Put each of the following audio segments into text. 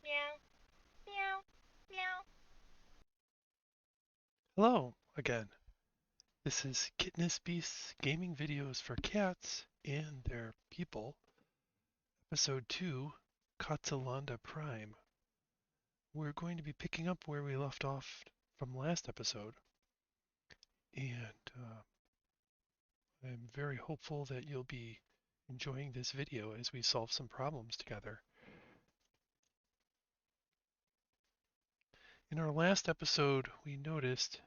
Meow, meow, meow. Hello again. This is KittenousBeast's gaming videos for cats and their people, episode 2, KatzeLande Prime. We're going to be picking up where we left off from last episode, and I'm very hopeful that you'll be enjoying this video as we solve some problems together. In our last episode, we noticed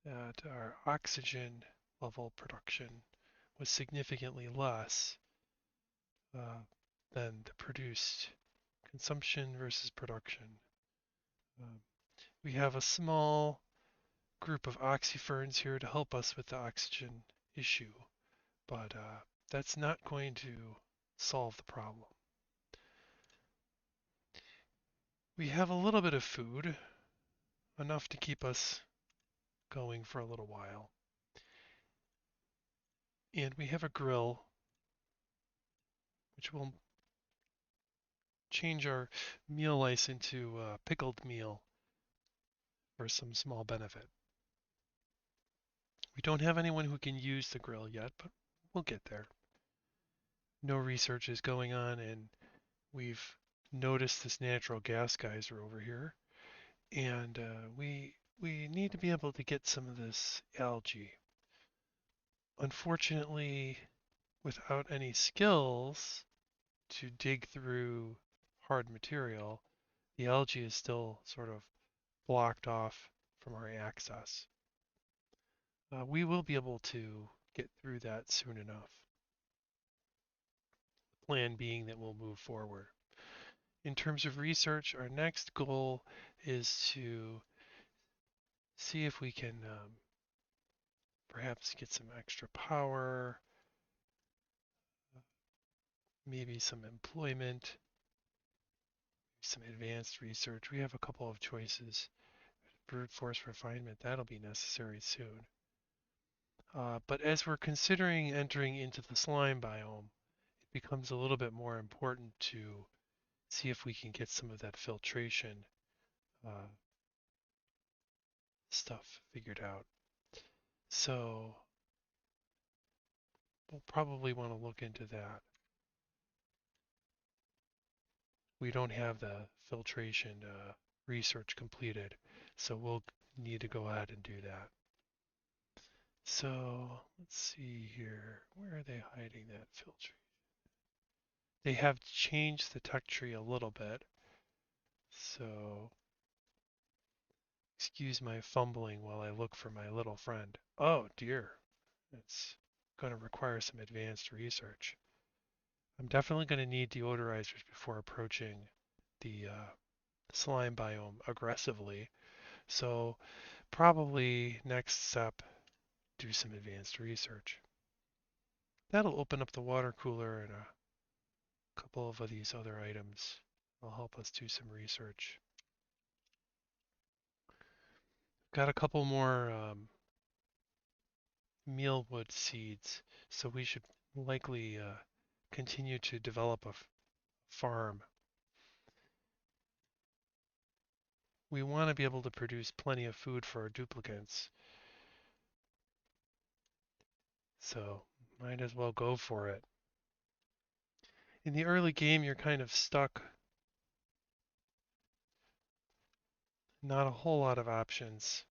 that our oxygen level production was significantly less uh, than the produced consumption versus production. Um, we have a small group of oxyferns here to help us with the oxygen issue, but that's not going to solve the problem. We have a little bit of food, enough to keep us going for a little while. And we have a grill, which will change our meal ice into a pickled meal for some small benefit. We don't have anyone who can use the grill yet, but we'll get there. No research is going on, and we've noticed this natural gas geyser over here, and we need to be able to get some of this algae. Unfortunately, without any skills to dig through hard material, the algae is still sort of blocked off from our access. We will be able to get through that soon enough. The plan being that we'll move forward. In terms of research, our next goal is to see if we can perhaps get some extra power, maybe some employment, some advanced research. We have a couple of choices. Brute force refinement, that'll be necessary soon. But as we're considering entering into the slime biome, it becomes a little bit more important to see if we can get some of that filtration uh, stuff figured out. So we'll probably want to look into that. We don't have the filtration research completed, so we'll need to go ahead and do that. So let's see here. Where are they hiding that filtration? They have changed the tech tree a little bit. So excuse my fumbling while I look for my little friend. Oh dear, it's going to require some advanced research. I'm definitely going to need deodorizers before approaching the slime biome aggressively. So probably next step, do some advanced research. That'll open up the water cooler and a couple of these other items. Will help us do some research. Got a couple more mealwood seeds, so we should likely continue to develop a farm. We want to be able to produce plenty of food for our duplicants, so might as well go for it. In the early game, you're kind of stuck. Not a whole lot of options.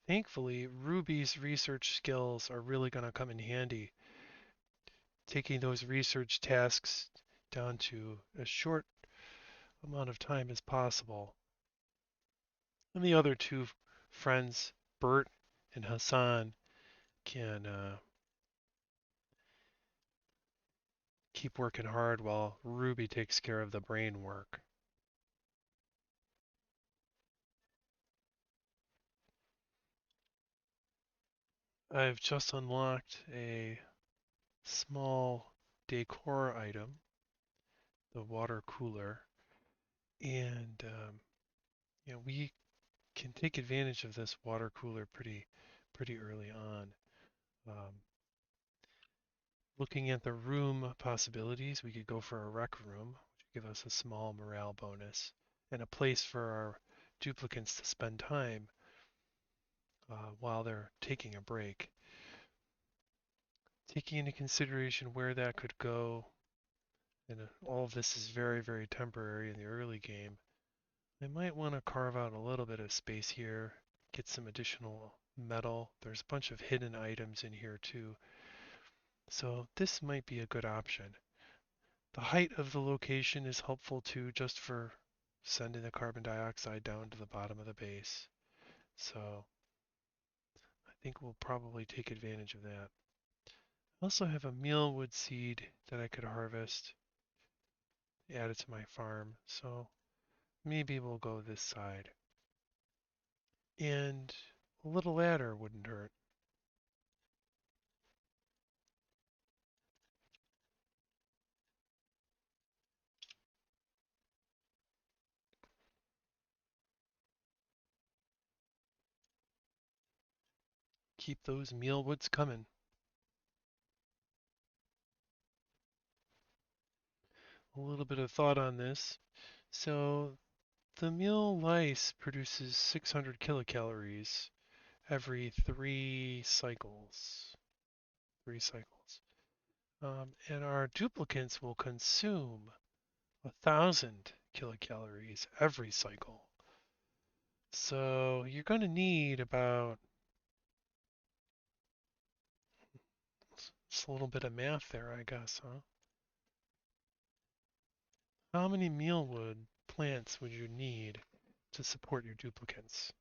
Thankfully, Ruby's research skills are really going to come in handy, taking those research tasks down to as short amount of time as possible. And the other two friends, Bert and Hassan, can keep working hard while Ruby takes care of the brain work. I've just unlocked a small decor item, the water cooler, and we can take advantage of this water cooler pretty early on. Um, Looking at the room possibilities, we could go for a rec room, which would give us a small morale bonus, and a place for our duplicants to spend time while they're taking a break. Taking into consideration where that could go, and all of this is very temporary in the early game, I might want to carve out a little bit of space here, get some additional metal. There's a bunch of hidden items in here too, so this might be a good option. The height of the location is helpful too, just for sending the carbon dioxide down to the bottom of the base. So I think we'll probably take advantage of that. I also have a mealwood seed that I could harvest, add it to my farm. So maybe we'll go this side. And a little ladder wouldn't hurt. Keep those mealwoods coming. A little bit of thought on this. So the meal lice produces 600 kilocalories every 3 cycles. 3 cycles. And our duplicants will consume 1,000 kilocalories every cycle. So you're going to need about, just a little bit of math there, I guess, huh? How many mealwood plants would you need to support your duplicants?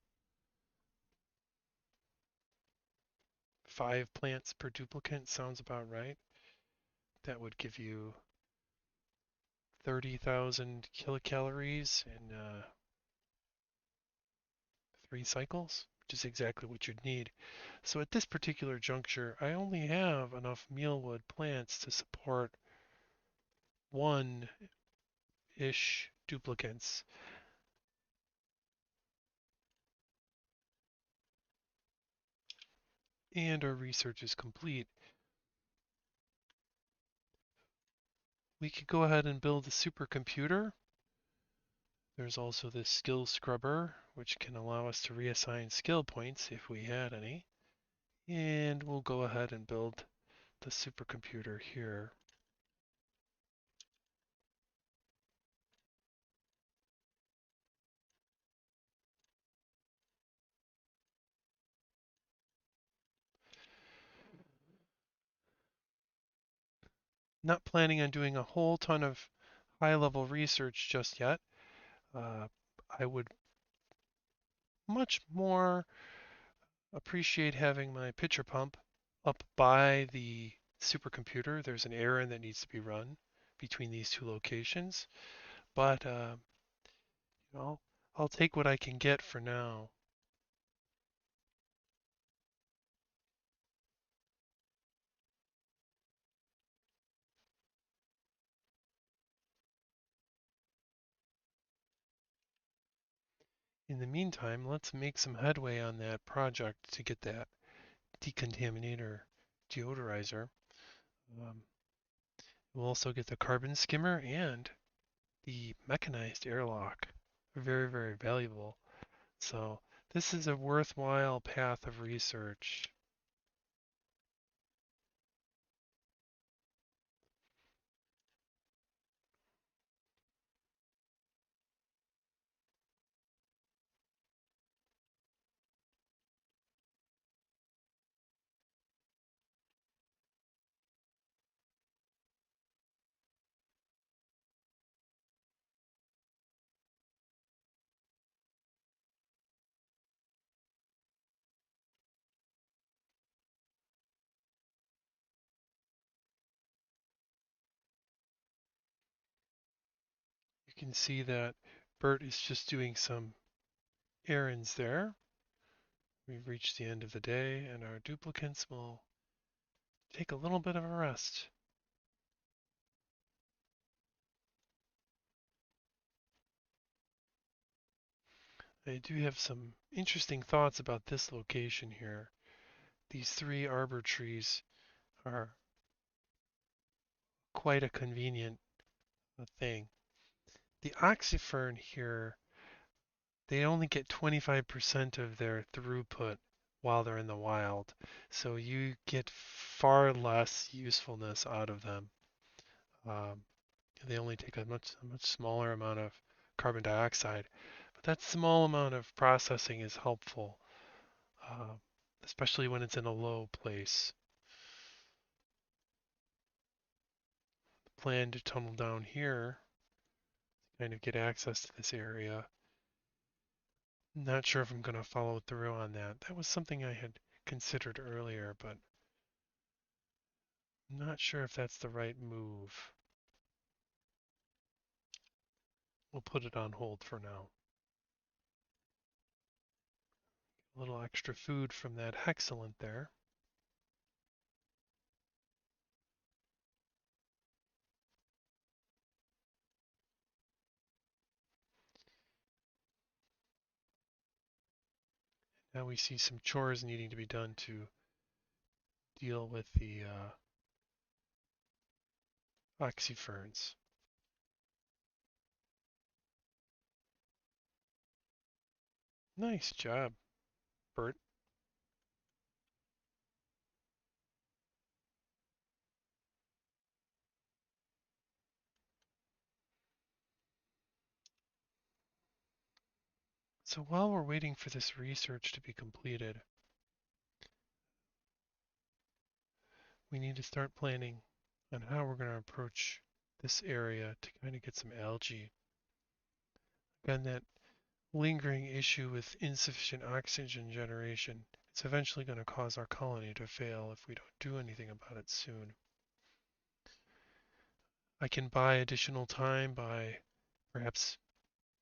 5 plants per duplicant sounds about right. That would give you 30,000 kilocalories in 3 cycles, which is exactly what you'd need. So at this particular juncture, I only have enough mealwood plants to support 1-ish duplicants. And our research is complete. We could go ahead and build a supercomputer. There's also this skill scrubber, which can allow us to reassign skill points if we had any. And we'll go ahead and build the supercomputer here. Not planning on doing a whole ton of high-level research just yet. Uh, I would much more appreciate having my pitcher pump up by the supercomputer. There's an errand that needs to be run between these two locations, but you know, I'll take what I can get for now. In the meantime, let's make some headway on that project to get that decontaminator deodorizer. Um, we'll also get the carbon skimmer and the mechanized airlock. Very valuable. So this is a worthwhile path of research. You can see that Bert is just doing some errands there. We've reached the end of the day and our duplicants will take a little bit of a rest. I do have some interesting thoughts about this location here. These three arbor trees are quite a convenient thing. The oxyfern here, they only get 25% of their throughput while they're in the wild, so you get far less usefulness out of them. Um, they only take a much smaller amount of carbon dioxide, but that small amount of processing is helpful, uh, especially when it's in a low place. Plan to tunnel down here, kind of get access to this area. Not sure if I'm going to follow through on that. That was something I had considered earlier, but I'm not sure if that's the right move. We'll put it on hold for now. A little extra food from that hexalant there. Now we see some chores needing to be done to deal with the oxyferns. Nice job, Bert. So while we're waiting for this research to be completed, we need to start planning on how we're going to approach this area to kind of get some algae. Again, that lingering issue with insufficient oxygen generation, it's eventually going to cause our colony to fail if we don't do anything about it soon. I can buy additional time by perhaps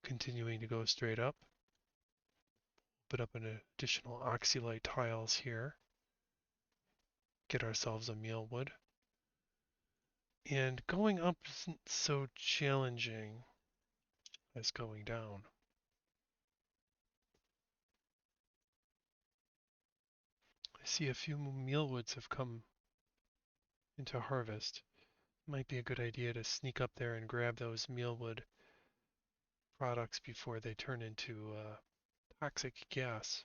continuing to go straight up, put up an additional oxylite tiles here, get ourselves a mealwood. And going up isn't so challenging as going down. I see a few mealwoods have come into harvest. Might be a good idea to sneak up there and grab those mealwood products before they turn into toxic gas.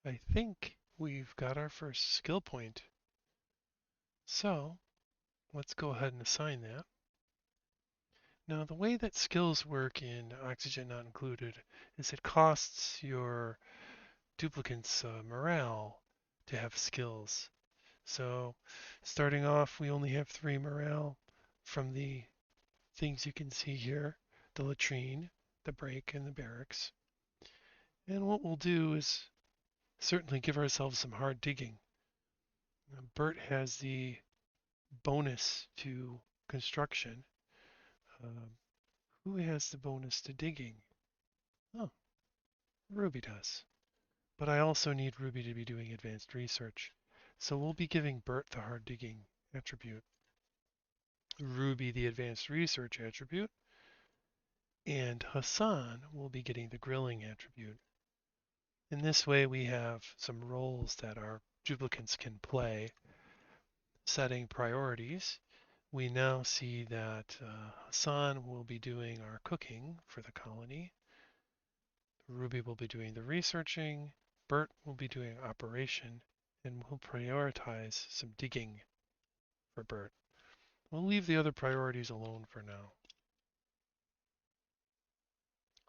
I think we've got our first skill point. So let's go ahead and assign that. Now the way that skills work in Oxygen Not Included is it costs your duplicants morale to have skills. So starting off, we only have 3 morale from the things you can see here, the latrine, the break, and the barracks. And what we'll do is certainly give ourselves some hard digging. Bert has the bonus to construction. Um, who has the bonus to digging? Oh, Ruby does. But I also need Ruby to be doing advanced research. So we'll be giving Bert the hard digging attribute, Ruby the advanced research attribute, and Hassan will be getting the grilling attribute. In this way, we have some roles that our duplicants can play. Setting priorities, we now see that Hassan will be doing our cooking for the colony. Ruby will be doing the researching. Bert will be doing operation. And we'll prioritize some digging for Bert. We'll leave the other priorities alone for now.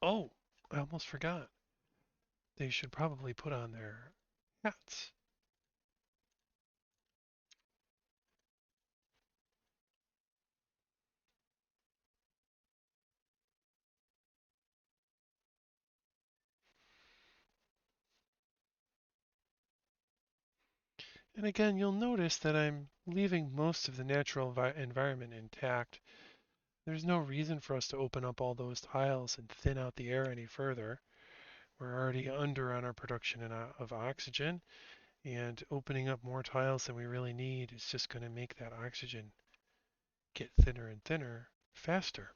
Oh, I almost forgot. They should probably put on their hats. And again, you'll notice that I'm leaving most of the natural environment intact. There's no reason for us to open up all those tiles and thin out the air any further. We're already under on our production of oxygen, and opening up more tiles than we really need is just going to make that oxygen get thinner and thinner faster.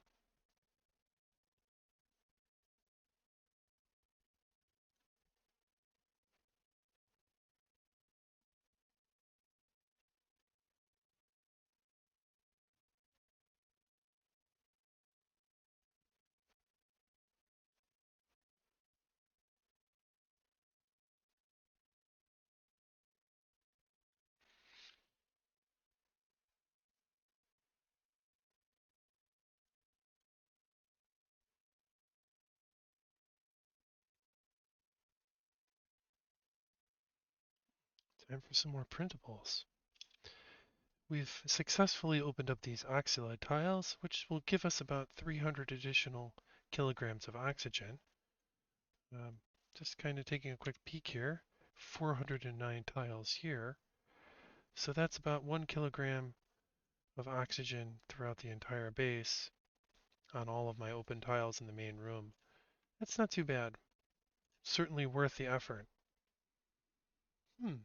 Time for some more printables. We've successfully opened up these oxalide tiles, which will give us about 300 additional kilograms of oxygen. Um, just kind of taking a quick peek here, 409 tiles here. So that's about 1 kilogram of oxygen throughout the entire base on all of my open tiles in the main room. That's not too bad. Certainly worth the effort. Hmm.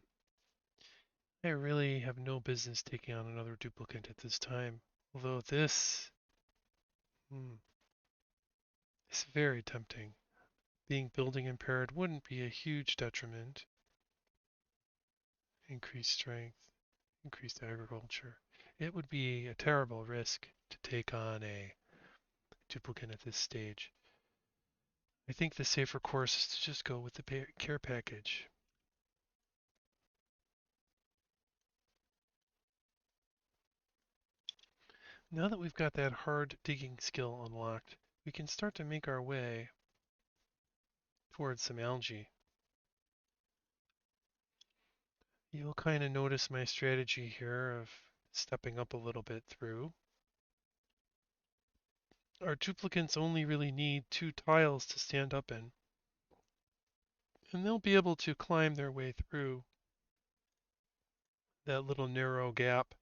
I really have no business taking on another duplicate at this time. Although this is very tempting. Being building impaired wouldn't be a huge detriment. Increased strength, increased agriculture. It would be a terrible risk to take on a duplicate at this stage. I think the safer course is to just go with the care package. Now that we've got that hard digging skill unlocked, we can start to make our way towards some algae. You'll kind of notice my strategy here of stepping up a little bit through. Our duplicates only really need 2 tiles to stand up in, and they'll be able to climb their way through that little narrow gap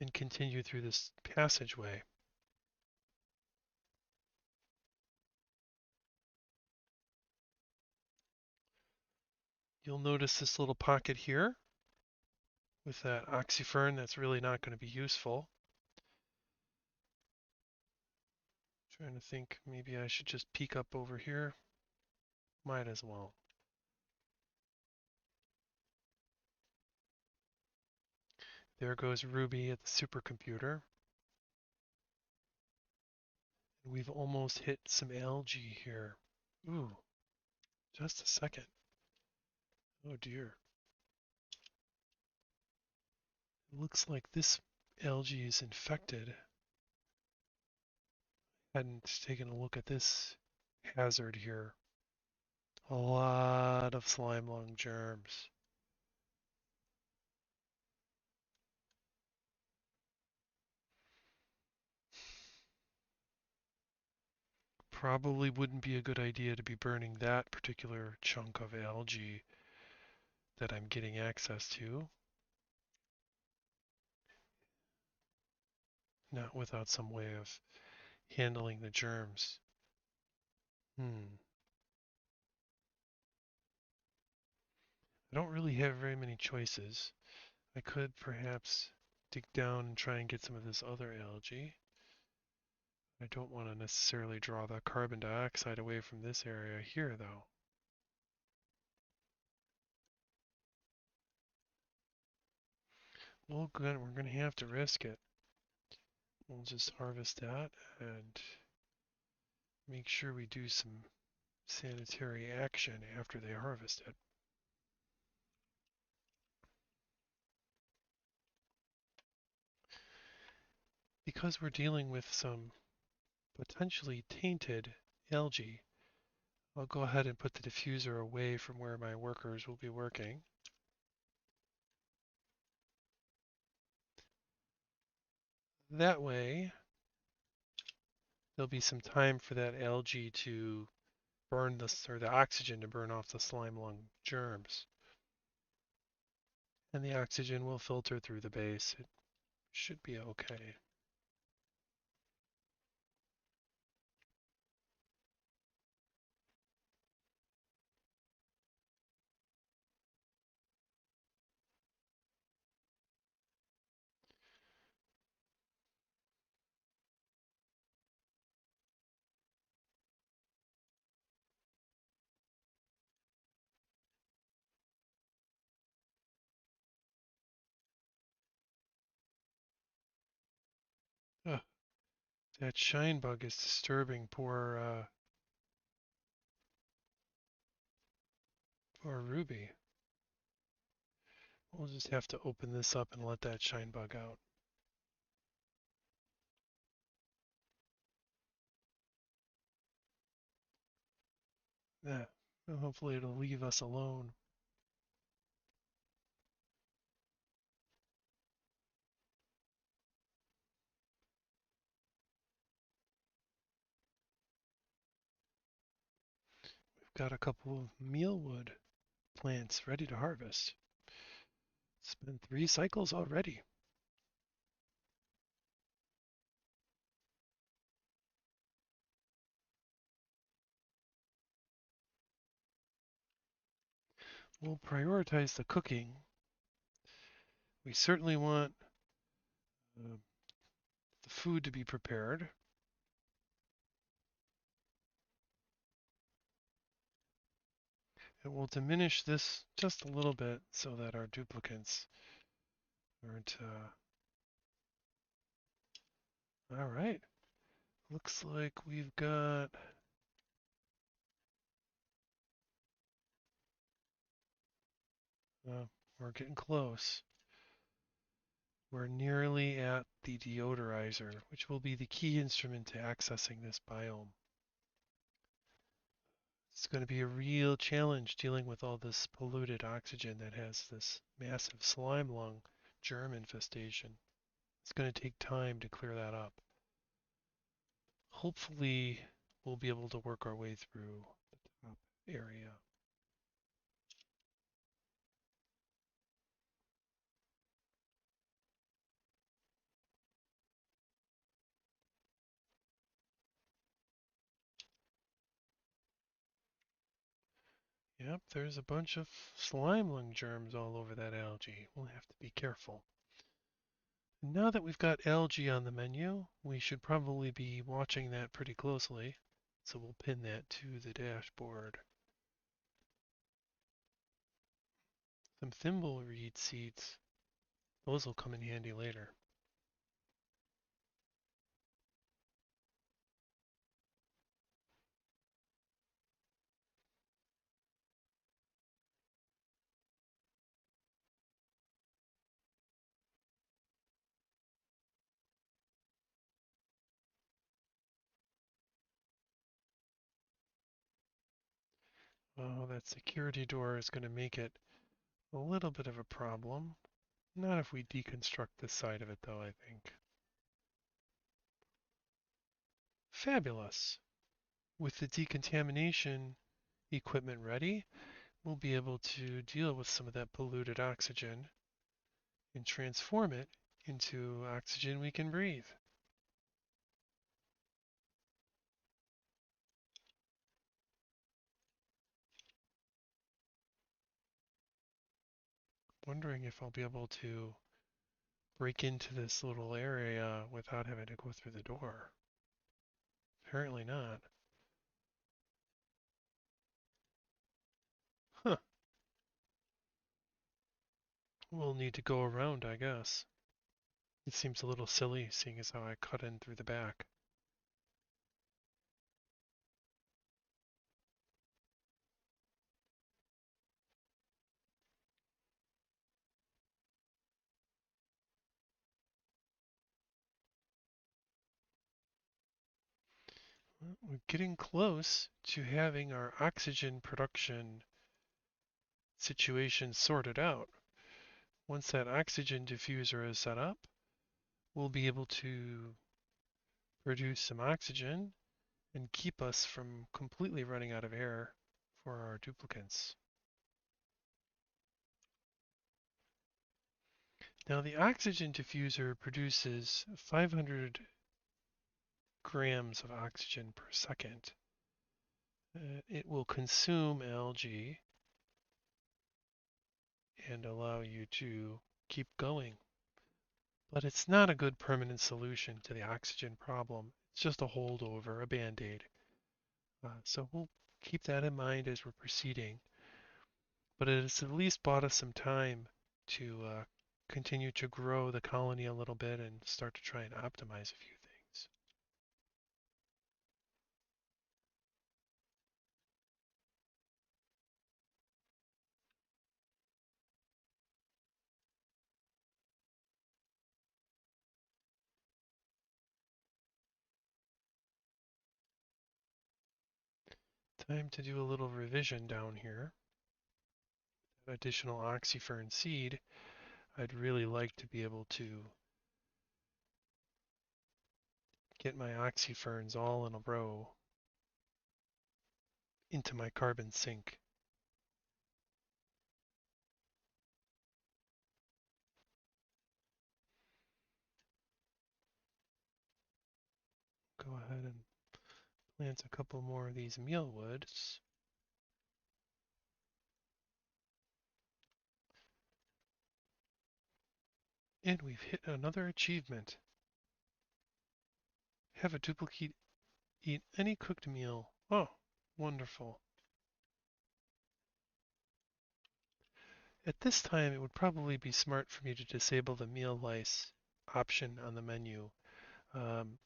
and continue through this passageway. You'll notice this little pocket here with that oxyfern that's really not going to be useful. Trying to think, maybe I should just peek up over here. Might as well. There goes Ruby at the supercomputer. We've almost hit some algae here. Ooh, just a second. Oh dear. It looks like this algae is infected. Hadn't taken a look at this hazard here. A lot of slime lung germs. Probably wouldn't be a good idea to be burning that particular chunk of algae that I'm getting access to. Not without some way of handling the germs. Hmm. I don't really have very many choices. I could perhaps dig down and try and get some of this other algae. I don't want to necessarily draw the carbon dioxide away from this area here, though. Well, good, we're going to have to risk it. We'll just harvest that and make sure we do some sanitary action after they harvest it. Because we're dealing with some potentially tainted algae, I'll go ahead and put the diffuser away from where my workers will be working. That way, there'll be some time for that algae to burn this, or the oxygen to burn off the slime lung germs. and the oxygen will filter through the base. It should be okay. Ugh, that shine bug is disturbing poor Ruby. We'll just have to open this up and let that shine bug out. Yeah, well, hopefully it'll leave us alone. We've got a couple of mealwood plants ready to harvest. It's been 3 cycles already. We'll prioritize the cooking. We certainly want uh, the food to be prepared. And we'll diminish this just a little bit so that our duplicates aren't. All right. Looks like we've got. Uh, we're getting close. We're nearly at the deodorizer, which will be the key instrument to accessing this biome. It's going to be a real challenge dealing with all this polluted oxygen that has this massive slime lung germ infestation. It's going to take time to clear that up. Hopefully, we'll be able to work our way through the top area. Yep, there's a bunch of slime lung germs all over that algae. We'll have to be careful. Now that we've got algae on the menu, we should probably be watching that pretty closely. So we'll pin that to the dashboard. Some thimbleweed seeds. Those will come in handy later. Oh, that security door is going to make it a little bit of a problem. Not if we deconstruct this side of it, though, I think. Fabulous. With the decontamination equipment ready, we'll be able to deal with some of that polluted oxygen and transform it into oxygen we can breathe. Wondering if I'll be able to break into this little area without having to go through the door. Apparently not. Huh. We'll need to go around, I guess. It seems a little silly, seeing as how I cut in through the back. Well, we're getting close to having our oxygen production situation sorted out. Once that oxygen diffuser is set up, we'll be able to produce some oxygen and keep us from completely running out of air for our duplicants. Now the oxygen diffuser produces 500 grams of oxygen per second. It will consume algae and allow you to keep going. But it's not a good permanent solution to the oxygen problem. It's just a holdover, a band-aid. So we'll keep that in mind as we're proceeding. But it has at least bought us some time to continue to grow the colony a little bit and start to try and optimize a few things. Time to do a little revision down here. Additional oxyfern seed, I'd really like to be able to get my oxyferns all in a row into my carbon sink. Go ahead and plant a couple more of these mealwoods. And we've hit another achievement. Have a duplicate eat any cooked meal. Oh, wonderful. At this time, it would probably be smart for me to disable the meal lice option on the menu. Um,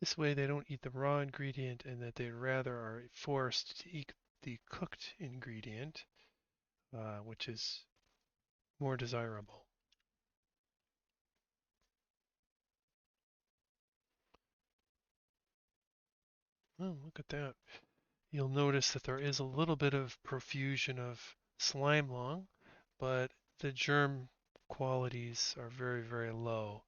this way they don't eat the raw ingredient and that they rather are forced to eat the cooked ingredient, which is more desirable. Oh, look at that. You'll notice that there is a little bit of profusion of slime lung, but the germ qualities are very, very low.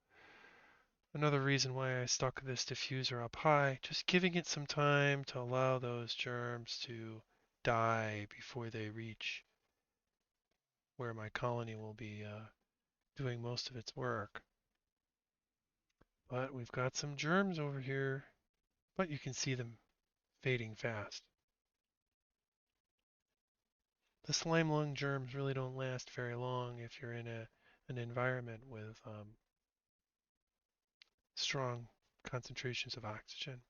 Another reason why I stuck this diffuser up high, just giving it some time to allow those germs to die before they reach where my colony will be doing most of its work. But we've got some germs over here, but you can see them fading fast. The slime lung germs really don't last very long if you're in an environment with strong concentrations of oxygen.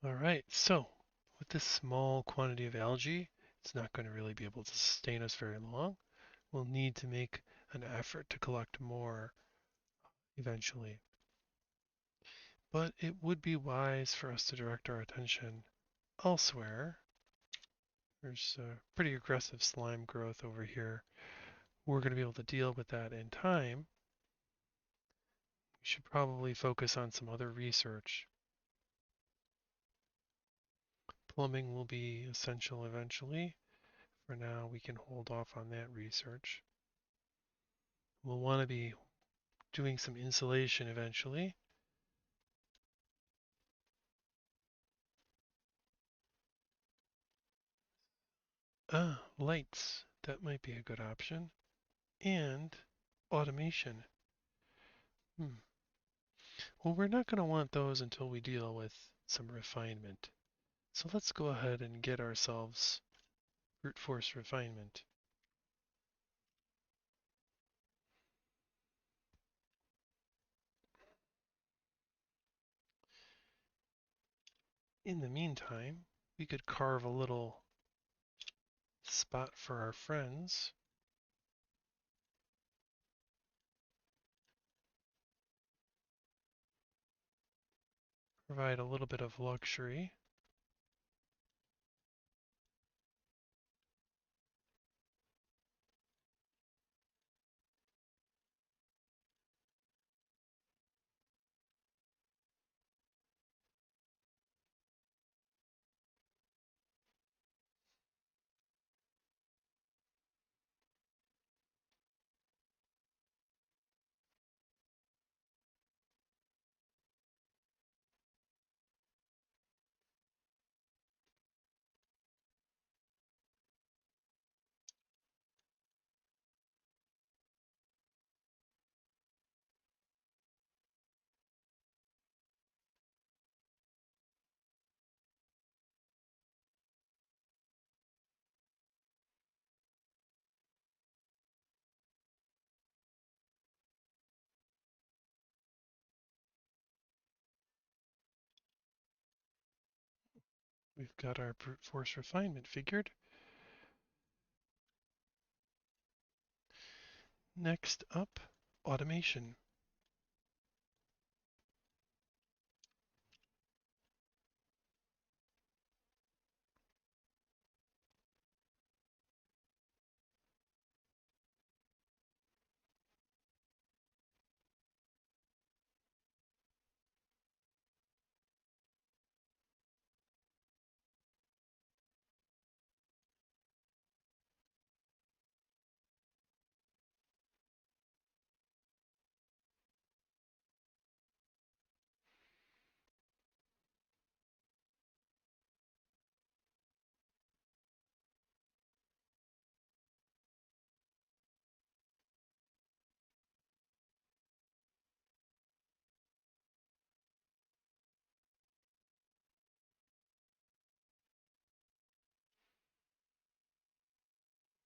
All right, so with this small quantity of algae, it's not going to really be able to sustain us very long. We'll need to make an effort to collect more eventually. But it would be wise for us to direct our attention elsewhere. There's pretty aggressive slime growth over here. We're going to be able to deal with that in time. We should probably focus on some other research. Plumbing will be essential eventually. For now, we can hold off on that research. We'll want to be doing some insulation eventually. Lights. That might be a good option. And automation. Hmm. Well, we're not going to want those until we deal with some refinement. So let's go ahead and get ourselves brute force refinement. In the meantime, we could carve a little spot for our friends. Provide a little bit of luxury. We've got our brute force refinement figured. Next up, automation.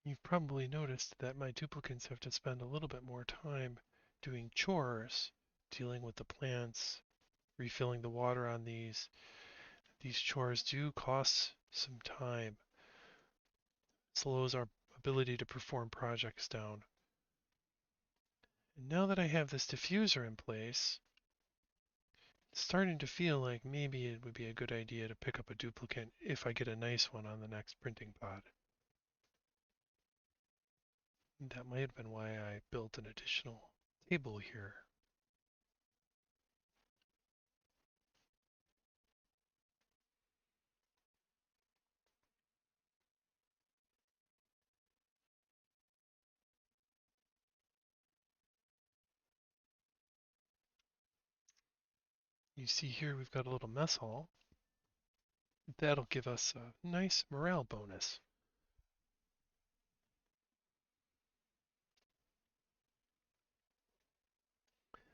You've probably noticed that my duplicates have to spend a little bit more time doing chores, dealing with the plants, refilling the water on these. These chores do cost some time, slows our ability to perform projects down. And now that I have this diffuser in place, it's starting to feel like maybe it would be a good idea to pick up a duplicate if I get a nice one on the next printing pod. That might have been why I built an additional table here. You see here we've got a little mess hall. That'll give us a nice morale bonus.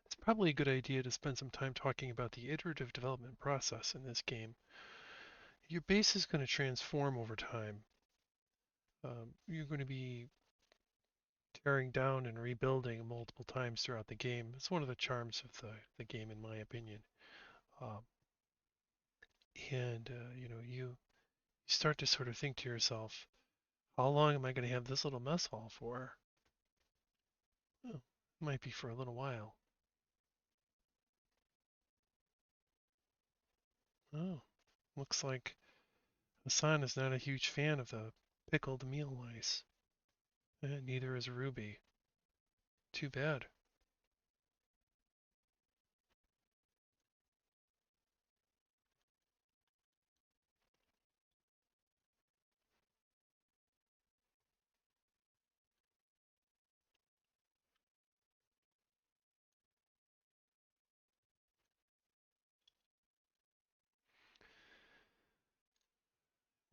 It's probably a good idea to spend some time talking about the iterative development process in this game. Your base is going to transform over time. You're going to be tearing down and rebuilding multiple times throughout the game. It's one of the charms of the game, in my opinion. Um, you start to sort of think to yourself, how long am I going to have this little mess hall for? Oh, it might be for a little while. Oh, looks like Hassan is not a huge fan of the pickled meal lice. Neither is Ruby. Too bad.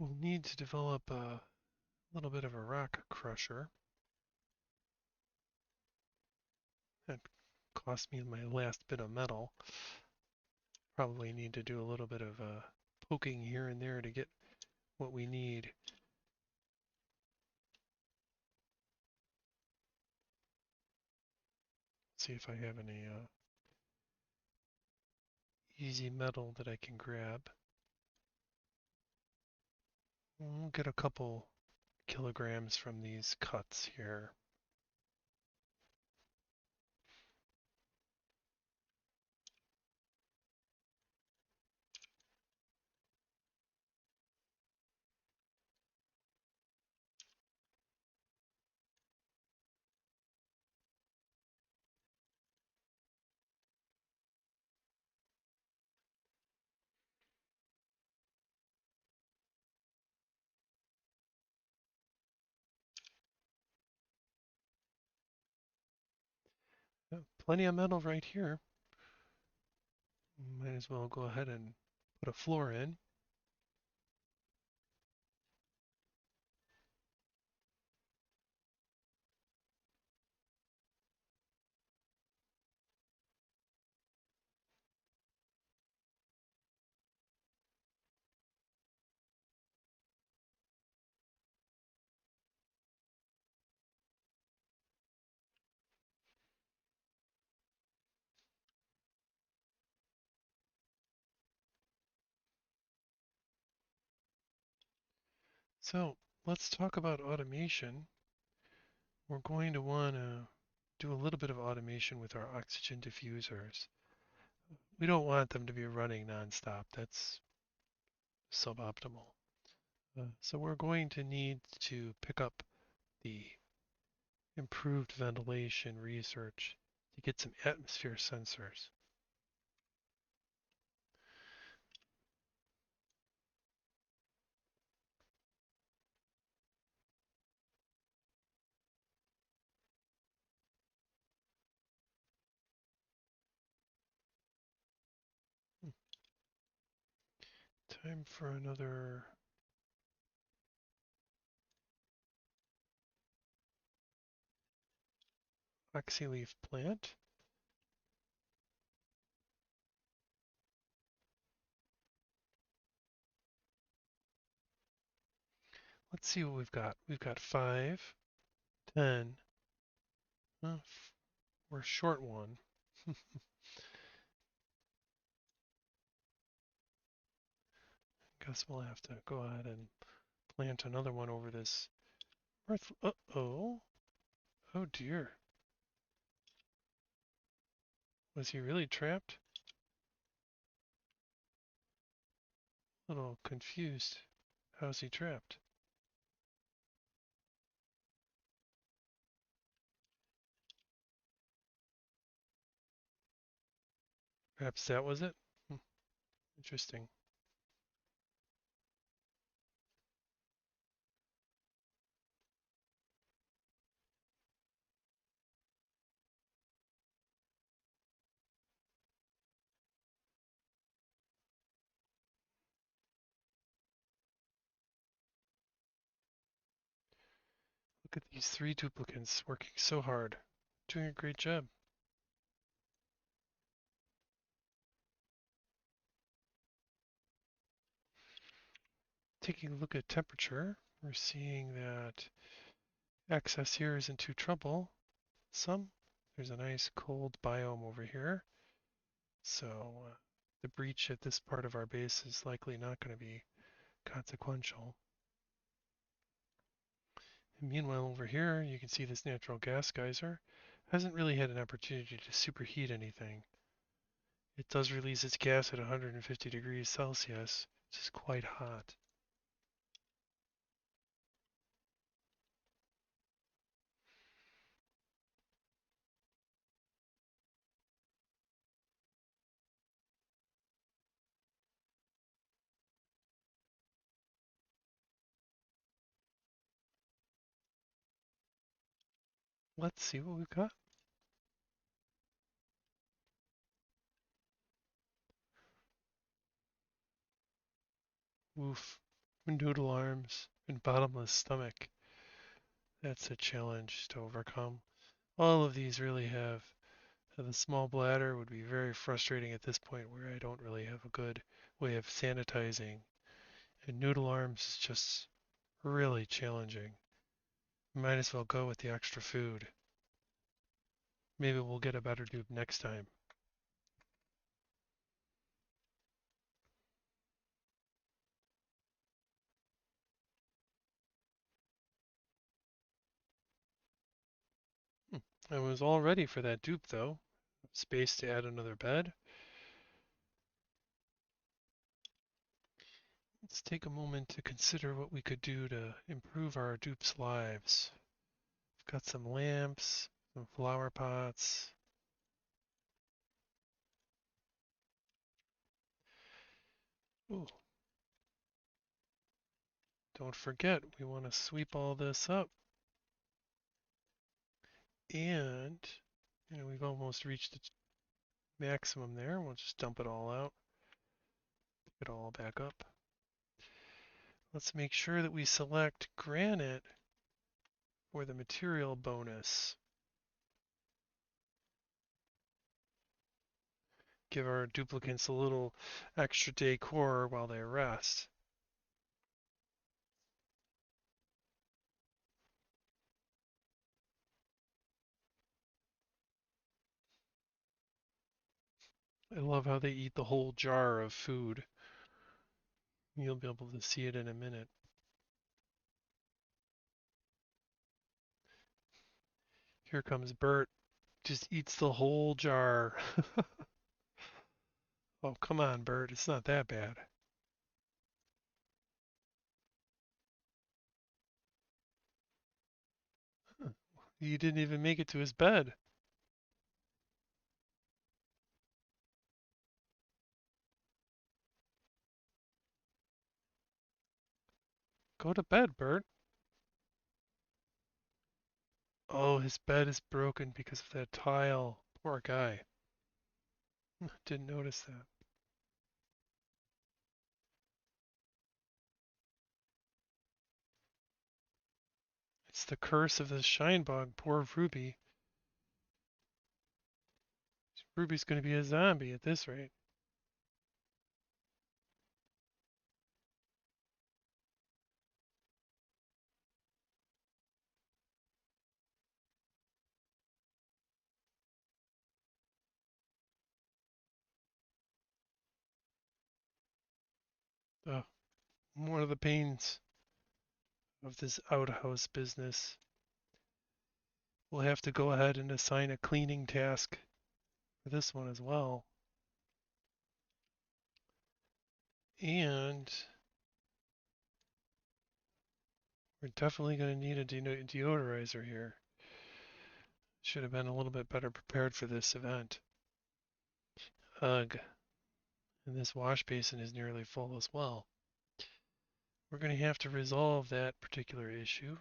We'll need to develop a little bit of a rock crusher. That cost me my last bit of metal. Probably need to do a little bit of poking here and there to get what we need. See if I have any easy metal that I can grab. We'll get a couple kilograms from these cuts here. Plenty of metal right here. Might as well go ahead and put a floor in. So let's talk about automation. We're going to want to do a little bit of automation with our oxygen diffusers. We don't want them to be running nonstop. That's suboptimal. So we're going to need to pick up the improved ventilation research to get some atmosphere sensors. Time for another oxyleaf plant. Let's see what we've got. We've got 5, 10. Uh, we're short one. Guess we'll have to go ahead and plant another one over this earth. Uh-oh. Oh dear. Was he really trapped? A little confused. How's he trapped? Perhaps that was it? Hmm, interesting. Look at these 3 duplicants working so hard. Doing a great job. Taking a look at temperature, we're seeing that access here isn't too trouble. There's a nice cold biome over here. So the breach at this part of our base is likely not going to be consequential. And meanwhile, over here, you can see this natural gas geyser hasn't really had an opportunity to superheat anything. It does release its gas at 150 degrees Celsius, which is quite hot. Let's see what we've got. Woof. Noodle arms and bottomless stomach. That's a challenge to overcome. All of these really have. The small bladder would be very frustrating at this point where I don't really have a good way of sanitizing. And noodle arms is just really challenging. Might as well go with the extra food. Maybe we'll get a better dupe next time. Hmm. I was all ready for that dupe though. Space to add another bed. Let's take a moment to consider what we could do to improve our dupes' lives. We've got some lamps, some flower pots. Ooh, don't forget, we want to sweep all this up. And, we've almost reached its maximum there. We'll just dump it all out, pick it all back up. Let's make sure that we select granite for the material bonus. Give our duplicants a little extra decor while they rest. I love how they eat the whole jar of food. You'll be able to see it in a minute. Here comes Bert. Just eats the whole jar. Oh, come on, Bert. It's not that bad. He didn't even make it to his bed. Go to bed, Bert. Oh, his bed is broken because of that tile. Poor guy. Didn't notice that. It's the curse of the Shinebug. Poor Ruby. Ruby's going to be a zombie at this rate. Oh, one of the pains of this outhouse business. We'll have to go ahead and assign a cleaning task for this one as well. And we're definitely going to need a deodorizer here. Should have been a little bit better prepared for this event. Ugh. And this wash basin is nearly full as well. We're going to have to resolve that particular issue.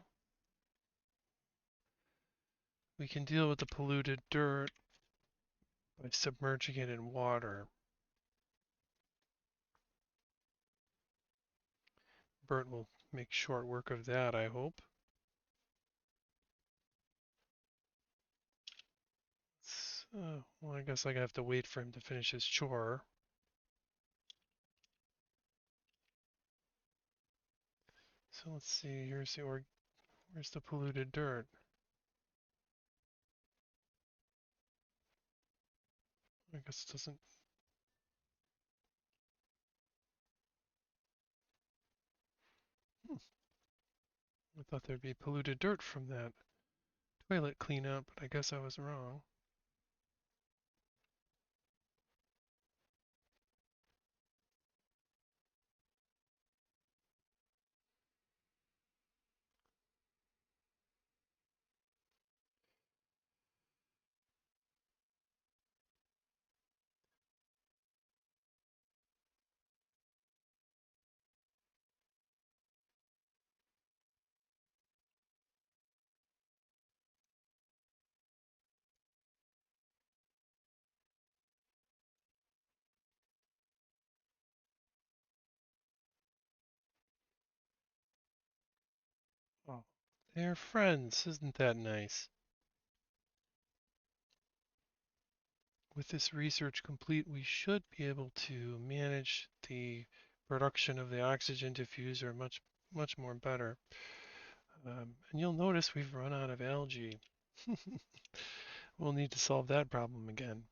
We can deal with the polluted dirt by submerging it in water. Bert will make short work of that, I hope. Well, I guess I have to wait for him to finish his chore. So let's see, where's the polluted dirt? I guess it doesn't. Hmm, I thought there'd be polluted dirt from that toilet cleanup, but I guess I was wrong. Oh, they're friends, isn't that nice? With this research complete, we should be able to manage the production of the oxygen diffuser much more better. And you'll notice we've run out of algae. We'll need to solve that problem again.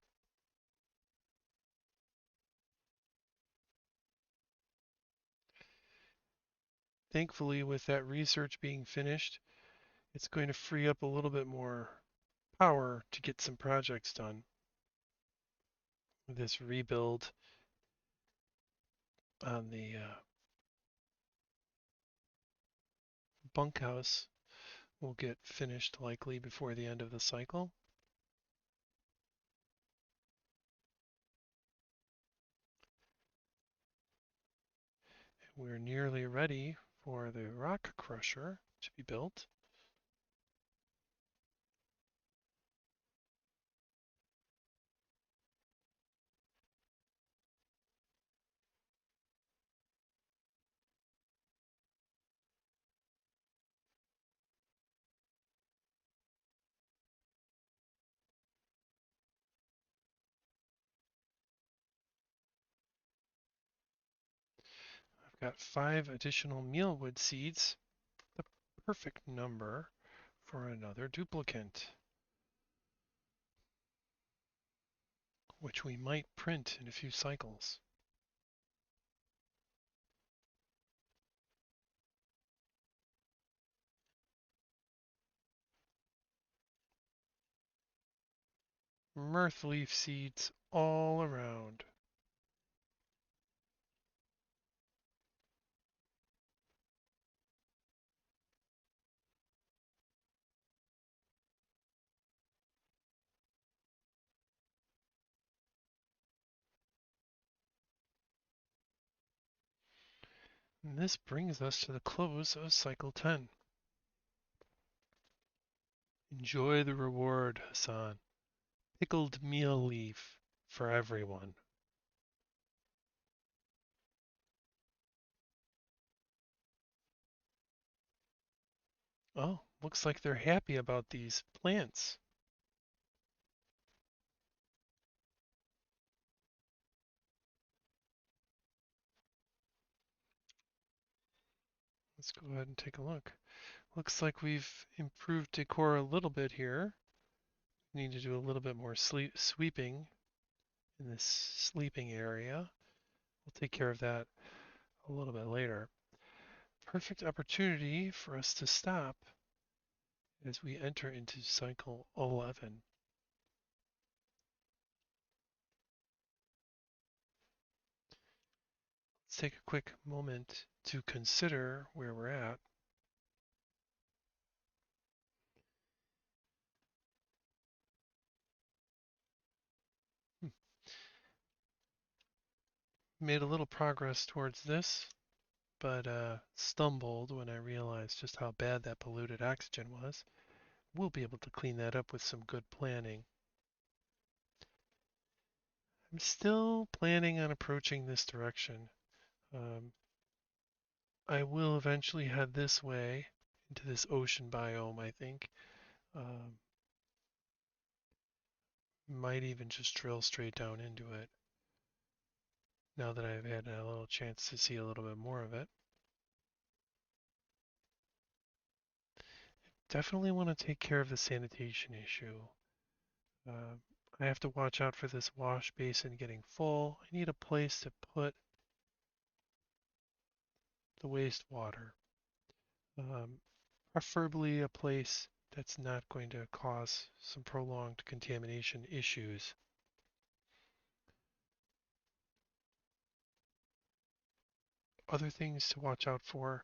Thankfully, with that research being finished, it's going to free up a little bit more power to get some projects done. This rebuild on the bunkhouse will get finished likely before the end of the cycle. We're nearly ready for the rock crusher to be built. I've got 5 additional mealwood seeds, the perfect number for another duplicate, which we might print in a few cycles. Mirth leaf seeds all around. And this brings us to the close of cycle 10. Enjoy the reward, Hassan. Pickled meal leaf for everyone. Oh, looks like they're happy about these plants. Let's go ahead and take a look. Looks like we've improved decor a little bit here. We need to do a little bit more sweeping in this sleeping area. We'll take care of that a little bit later. Perfect opportunity for us to stop as we enter into cycle 11. Let's take a quick moment to consider where we're at. Hmm. Made a little progress towards this, but stumbled when I realized just how bad that polluted oxygen was. We'll be able to clean that up with some good planning. I'm still planning on approaching this direction. Um, I will eventually head this way into this ocean biome, I think. Um, might even just drill straight down into it now that I've had a little chance to see a little bit more of it. Definitely want to take care of the sanitation issue. Uh, I have to watch out for this wash basin getting full. I need a place to put the wastewater. Um, Preferably a place that's not going to cause some prolonged contamination issues. Other things to watch out for,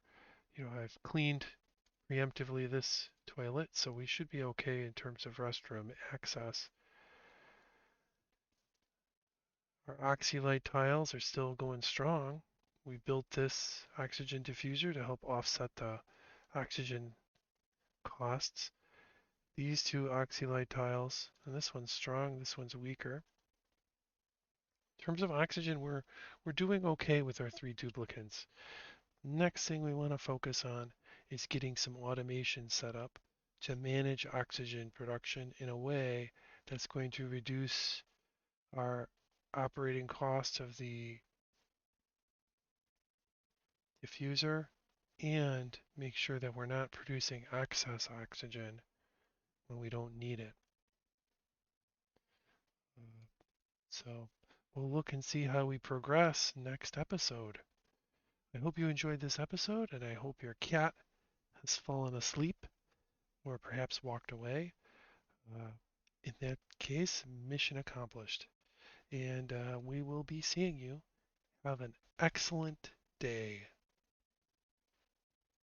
I've cleaned preemptively this toilet, so we should be okay in terms of restroom access. Our oxylite tiles are still going strong. We built this oxygen diffuser to help offset the oxygen costs. These two oxylite tiles, and this one's strong, this one's weaker. In terms of oxygen, we're doing okay with our three duplicants. Next thing we want to focus on is getting some automation set up to manage oxygen production in a way that's going to reduce our operating cost of the diffuser and make sure that we're not producing excess oxygen when we don't need it. So we'll look and see how we progress next episode. I hope you enjoyed this episode, and I hope your cat has fallen asleep or perhaps walked away. Uh, in that case, mission accomplished. And we will be seeing you. Have an excellent day.